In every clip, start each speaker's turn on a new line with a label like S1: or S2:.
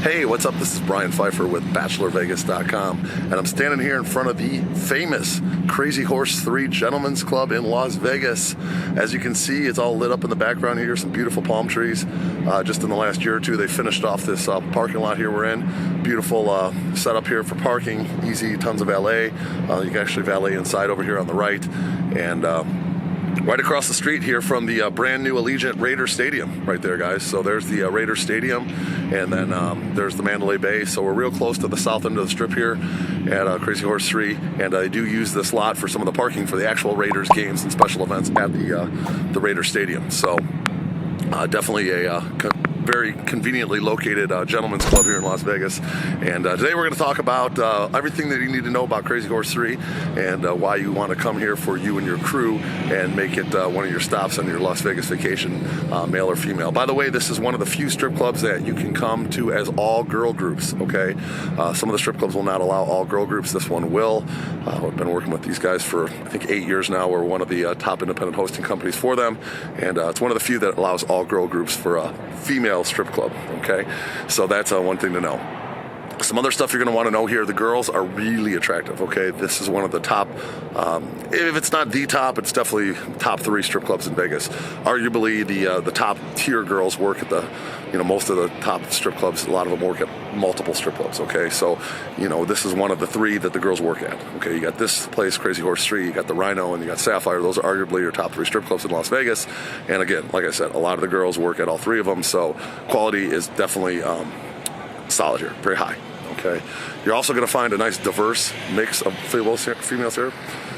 S1: Hey, what's up? This is Brian Pfeiffer with BachelorVegas.com, and I'm standing here in front of the famous Crazy Horse 3 Gentlemen's Club in Las Vegas. As you can see, it's all lit up in the background here, some beautiful palm trees. Just in the last year or two, they finished off this parking lot here we're in. Beautiful setup here for parking, easy, tons of valet. You can actually valet inside over here on the right. And right across the street here from the brand new Allegiant Raider Stadium right there, guys. So there's the Raider Stadium, and then there's the Mandalay Bay. So we're real close to the south end of the strip here at Crazy Horse 3, and I do use this lot for some of the parking for the actual Raiders games and special events at the Raider Stadium. So definitely a very conveniently located gentlemen's club here in Las Vegas. And today we're going to talk about everything that you need to know about Crazy Horse 3 and why you want to come here for you and your crew and make it one of your stops on your Las Vegas vacation, male or female. By the way, this is one of the few strip clubs that you can come to as all girl groups, okay? Some of the strip clubs will not allow all girl groups. This one will. I've been working with these guys for, I think, 8 years now. We're one of the top independent hosting companies for them, and it's one of the few that allows all girl groups for a female strip club, okay? So that's one thing to know. Some other stuff you're going to want to know here: the girls are really attractive, okay? This is one of the top, if it's not the top, it's definitely top 3 strip clubs in Vegas. Arguably the top tier girls work at the, most of the top strip clubs. A lot of them work at multiple strip clubs, okay? So, this is one of the 3 that the girls work at, okay? You got this place, Crazy Horse 3, you got the Rhino, and you got Sapphire. Those are arguably your top 3 strip clubs in Las Vegas. And again, like I said, a lot of the girls work at all 3 of them, so quality is definitely solid here, very high. Okay, you're also going to find a nice diverse mix of females here.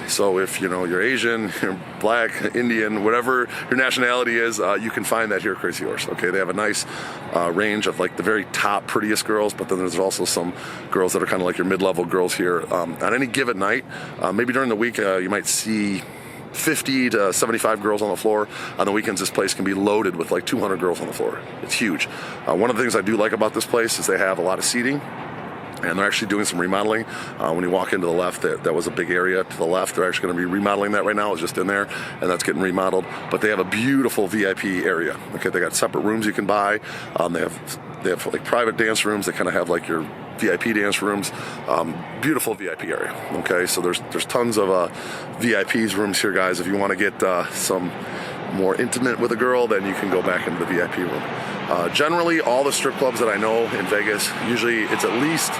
S1: So if you're Asian, you're Black, Indian, whatever your nationality is, you can find that here at Crazy Horse. Okay, they have a nice range of like the very top, prettiest girls, but then there's also some girls that are kind of like your mid-level girls here. On any given night, maybe during the week, you might see 50 to 75 girls on the floor. On the weekends, this place can be loaded with like 200 girls on the floor. It's huge. One of the things I do like about this place is they have a lot of seating, and they're actually doing some remodeling. When you walk into the left, that was a big area to the left. They're actually going to be remodeling that right now. It's just in there, and that's getting remodeled. But they have a beautiful VIP area. Okay, they got separate rooms you can buy. They have like private dance rooms. They kind of have like your VIP dance rooms. Beautiful VIP area. Okay, so there's tons of VIPs rooms here, guys. If you want to get some more intimate with a girl, then you can go back into the VIP room. Generally, all the strip clubs that I know in Vegas, usually it's at least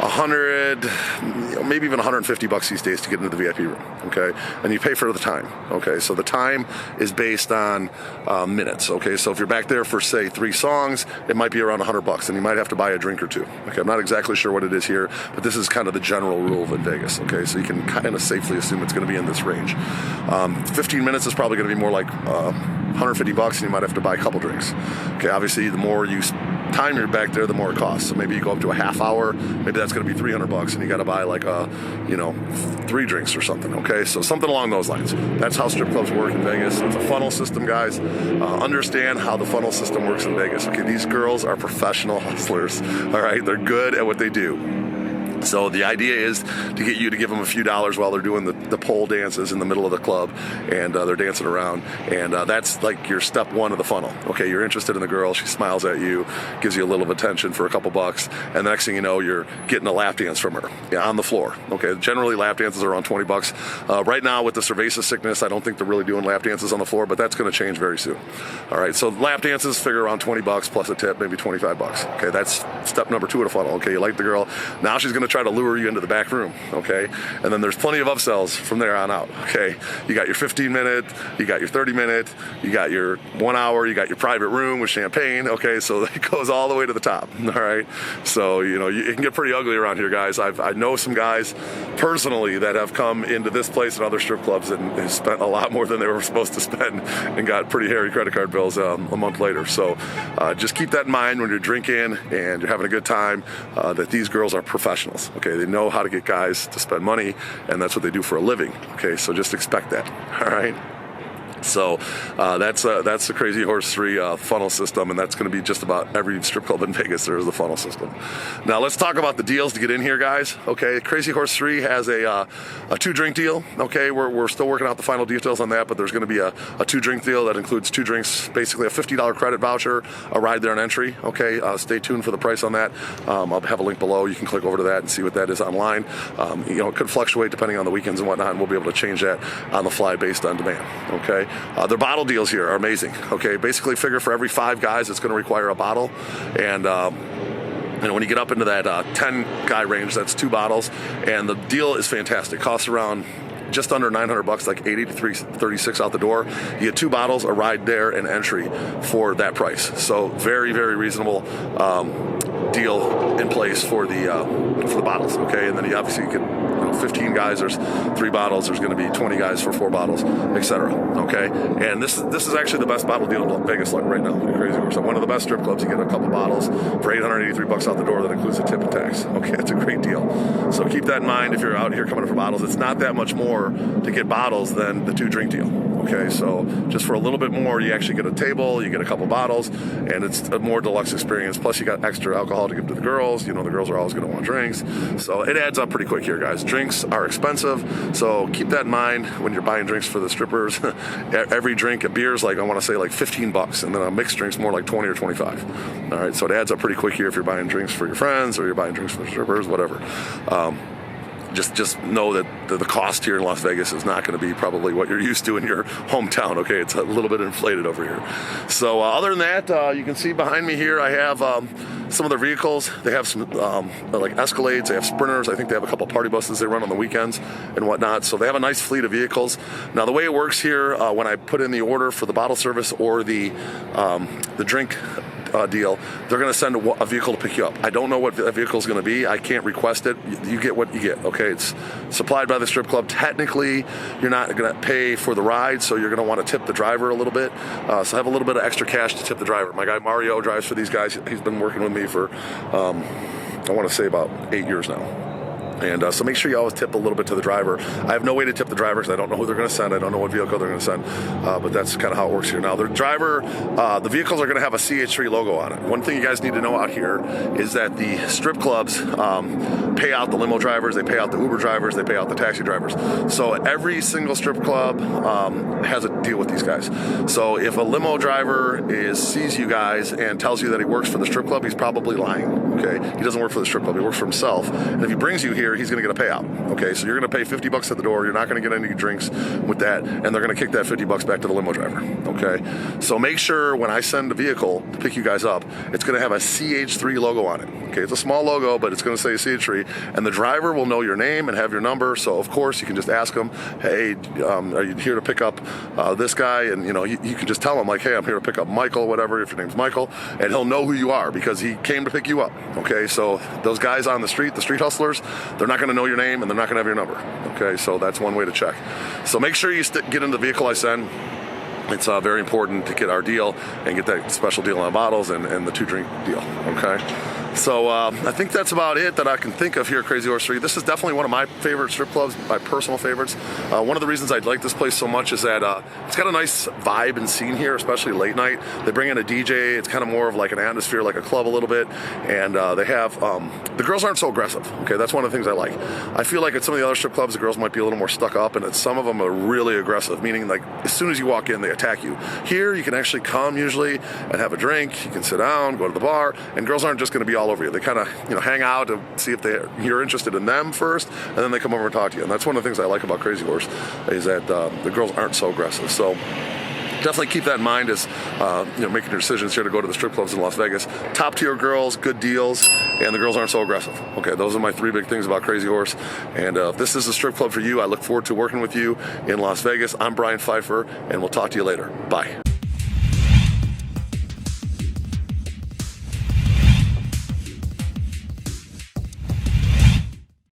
S1: 100, maybe even 150 bucks these days to get into the VIP room, okay? And you pay for the time, okay? So the time is based on minutes, okay? So if you're back there for, say, 3 songs, it might be around 100 bucks, and you might have to buy a drink or 2, okay? I'm not exactly sure what it is here, but this is kind of the general rule in Vegas, okay? So you can kind of safely assume it's going to be in this range. 15 minutes is probably going to be more like 150 bucks, and you might have to buy a couple drinks, okay? Obviously, the more you time you're back there, the more it costs. So maybe you go up to a half hour, maybe that's going to be 300 bucks, and you got to buy like 3 drinks or something, okay? So something along those lines. That's how strip clubs work in Vegas. It's a funnel system, guys. Understand how the funnel system works in Vegas, okay? These girls are professional hustlers, all right? They're good at what they do. So the idea is to get you to give them a few dollars while they're doing the pole dances in the middle of the club, and they're dancing around, and that's like your step 1 of the funnel. Okay, you're interested in the girl, she smiles at you, gives you a little attention for a couple bucks, and the next thing you know, you're getting a lap dance from her on the floor. Okay, generally lap dances are around 20 bucks. Right now with the cerveza sickness, I don't think they're really doing lap dances on the floor, but that's going to change very soon. All right, so lap dances figure around 20 bucks plus a tip, maybe 25 bucks. Okay, that's step number 2 of the funnel. Okay, you like the girl, now she's going to try to lure you into the back room, okay? And then there's plenty of upsells from there on out, okay? You got your 15-minute, you got your 30-minute, you got your 1 hour, you got your private room with champagne, okay? So it goes all the way to the top, all right? So, it can get pretty ugly around here, guys. I know some guys personally that have come into this place and other strip clubs and they spent a lot more than they were supposed to spend and got pretty hairy credit card bills a month later. So just keep that in mind when you're drinking and you're having a good time, that these girls are professionals, okay? They know how to get guys to spend money, and that's what they do for a living, okay? So just expect that, all right? So that's the Crazy Horse 3 funnel system, and that's going to be just about every strip club in Vegas. There is a funnel system. Now let's talk about the deals to get in here, guys. Okay, Crazy Horse 3 has a 2-drink deal. Okay, we're still working out the final details on that, but there's going to be a 2-drink deal that includes 2 drinks, basically a $50 credit voucher, a ride there on entry. Okay, stay tuned for the price on that. I'll have a link below. You can click over to that and see what that is online. It could fluctuate depending on the weekends and whatnot, and we'll be able to change that on the fly based on demand. Okay. Their bottle deals here are amazing. Okay, basically figure for every 5 guys, it's going to require a bottle, and when you get up into that 10 guy range, that's 2 bottles, and the deal is fantastic. Costs around just under $900, like $83.36 out the door. You get 2 bottles, a ride there, and entry for that price. So very, very reasonable deal in place for the bottles. Okay, and then you obviously get 15 guys, there's 3 bottles. There's going to be 20 guys for 4 bottles, etc. Okay, and this is actually the best bottle deal in Vegas right now. Crazy Horse. One of the best strip clubs. You get a couple bottles for $883 out the door. That includes a tip and tax. Okay, it's a great deal. So keep that in mind if you're out here coming in for bottles. It's not that much more to get bottles than the 2-drink deal. Okay, so just for a little bit more, you actually get a table, you get a couple bottles, and it's a more deluxe experience. Plus, you got extra alcohol to give to the girls. The girls are always going to want drinks. So it adds up pretty quick here, guys. Drinks are expensive, so keep that in mind when you're buying drinks for the strippers. Every drink, a beer's like, I want to say like $15, and then a mixed drink's more like 20 or 25. All right, so it adds up pretty quick here if you're buying drinks for your friends or you're buying drinks for the strippers, whatever. Just know that the cost here in Las Vegas is not going to be probably what you're used to in your hometown. Okay, it's a little bit inflated over here. So other than that, you can see behind me here I have some of their vehicles. They have some like Escalades, they have Sprinters. I think they have a couple party buses they run on the weekends and whatnot. So they have a nice fleet of vehicles. Now the way it works here, when I put in the order for the bottle service or the drink deal, they're going to send a vehicle to pick you up. I don't know what that vehicle is going to be. I can't request it. You get what you get. Okay, it's supplied by the strip club. Technically, you're not going to pay for the ride, so you're going to want to tip the driver a little bit. So have a little bit of extra cash to tip the driver. My guy Mario drives for these guys. He's been working with me for I want to say about 8 years now. And so make sure you always tip a little bit to the driver. I have no way to tip the driver because I don't know who they're going to send. I don't know what vehicle they're going to send. But that's kind of how it works here. Now, the driver, the vehicles are going to have a CH3 logo on it. One thing you guys need to know out here is that the strip clubs pay out the limo drivers, they pay out the Uber drivers, they pay out the taxi drivers. So every single strip club has a deal with these guys. So if a limo driver sees you guys and tells you that he works for the strip club, he's probably lying. Okay, he doesn't work for the strip club, he works for himself. And if he brings you here, he's going to get a payout. Okay, so you're going to pay $50 at the door. You're not going to get any drinks with that, and they're going to kick that $50 back to the limo driver. Okay, so make sure when I send a vehicle to pick you guys up, it's going to have a CH3 logo on it. Okay, it's a small logo, but it's going to say CH3, and the driver will know your name and have your number. So of course you can just ask him, hey, are you here to pick up this guy? And you can just tell him like, hey, I'm here to pick up Michael, whatever, if your name's Michael, and he'll know who you are because he came to pick you up. Okay, so those guys on the street hustlers, they're not going to know your name and they're not going to have your number. Okay, so that's one way to check. So make sure you get into the vehicle I send. It's very important to get our deal and get that special deal on bottles and the 2-drink deal. Okay, so I think that's about it that I can think of here at Crazy Horse 3. This is definitely one of my favorite strip clubs, my personal favorites. One of the reasons I like this place so much is that it's got a nice vibe and scene here, especially late night. They bring in a DJ. It's kind of more of like an atmosphere, like a club a little bit. And they have, the girls aren't so aggressive. Okay, that's one of the things I like. I feel like at some of the other strip clubs, the girls might be a little more stuck up, and some of them are really aggressive, meaning like as soon as you walk in, they attack you. Here, you can actually come usually and have a drink. You can sit down, go to the bar, and girls aren't just going to be all over you. They kind of hang out and see if you're interested in them first, and then they come over and talk to you. And that's one of the things I like about Crazy Horse is that the girls aren't so aggressive. So definitely keep that in mind as making your decisions here to go to the strip clubs in Las Vegas. Top tier girls, good deals, and the girls aren't so aggressive. Okay, those are my 3 big things about Crazy Horse. And if this is a strip club for you, I look forward to working with you in Las Vegas. I'm Brian Pfeiffer, and we'll talk to you later. Bye.